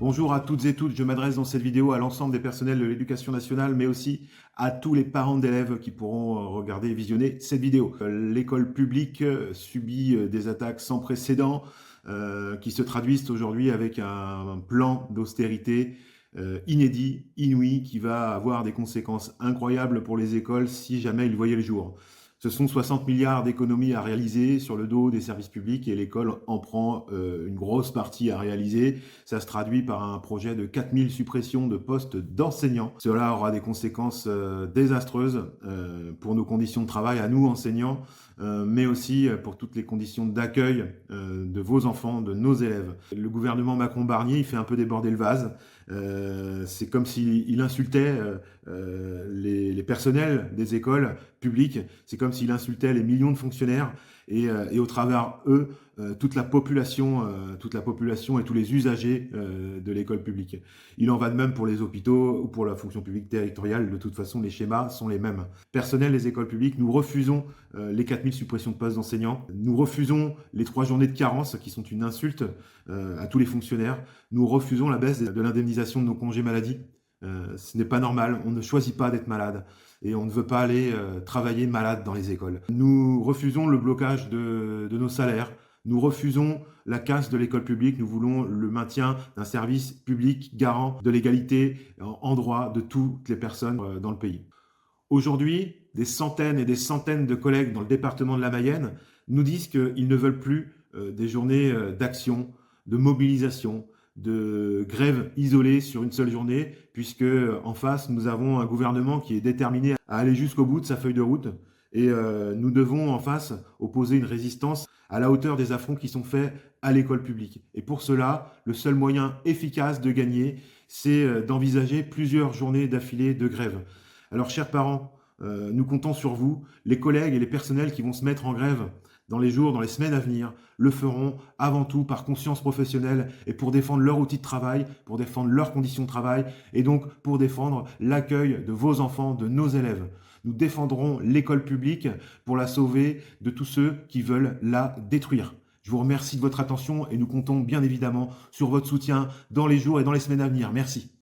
Bonjour à toutes et tous, je m'adresse dans cette vidéo à l'ensemble des personnels de l'éducation nationale, mais aussi à tous les parents d'élèves qui pourront regarder et visionner cette vidéo. L'école publique subit des attaques sans précédent qui se traduisent aujourd'hui avec un plan d'austérité inédit, inouï, qui va avoir des conséquences incroyables pour les écoles si jamais il voyait le jour. Ce sont 60 milliards d'économies à réaliser sur le dos des services publics et l'école en prend une grosse partie à réaliser. Ça se traduit par un projet de 4000 suppressions de postes d'enseignants. Cela aura des conséquences désastreuses pour nos conditions de travail à nous enseignants, mais aussi pour toutes les conditions d'accueil de vos enfants, de nos élèves. Le gouvernement Macron-Barnier, il fait un peu déborder le vase. C'est comme s'il insultait les personnels des écoles publiques, c'est comme s'il insultait les millions de fonctionnaires et au travers eux, toute la population et tous les usagers de l'école publique. Il en va de même pour les hôpitaux ou pour la fonction publique territoriale. De toute façon, les schémas sont les mêmes. Personnel des écoles publiques, nous refusons les 4000 suppressions de postes d'enseignants. Nous refusons les 3 journées de carence qui sont une insulte à tous les fonctionnaires. Nous refusons la baisse de l'indemnisation de nos congés maladie. Ce n'est pas normal, on ne choisit pas d'être malade et on ne veut pas aller travailler malade dans les écoles. Nous refusons le blocage de nos salaires, nous refusons la casse de l'école publique, nous voulons le maintien d'un service public garant de l'égalité en droit de toutes les personnes dans le pays. Aujourd'hui, des centaines et des centaines de collègues dans le département de la Mayenne nous disent qu'ils ne veulent plus des journées d'action, de mobilisation, de grève isolée sur une seule journée, puisque en face, nous avons un gouvernement qui est déterminé à aller jusqu'au bout de sa feuille de route. Et nous devons en face opposer une résistance à la hauteur des affronts qui sont faits à l'école publique. Et pour cela, le seul moyen efficace de gagner, c'est d'envisager plusieurs journées d'affilée de grève. Alors, chers parents, nous comptons sur vous. Les collègues et les personnels qui vont se mettre en grève dans les jours, dans les semaines à venir, le feront avant tout par conscience professionnelle et pour défendre leur outil de travail, pour défendre leurs conditions de travail et donc pour défendre l'accueil de vos enfants, de nos élèves. Nous défendrons l'école publique pour la sauver de tous ceux qui veulent la détruire. Je vous remercie de votre attention et nous comptons bien évidemment sur votre soutien dans les jours et dans les semaines à venir. Merci.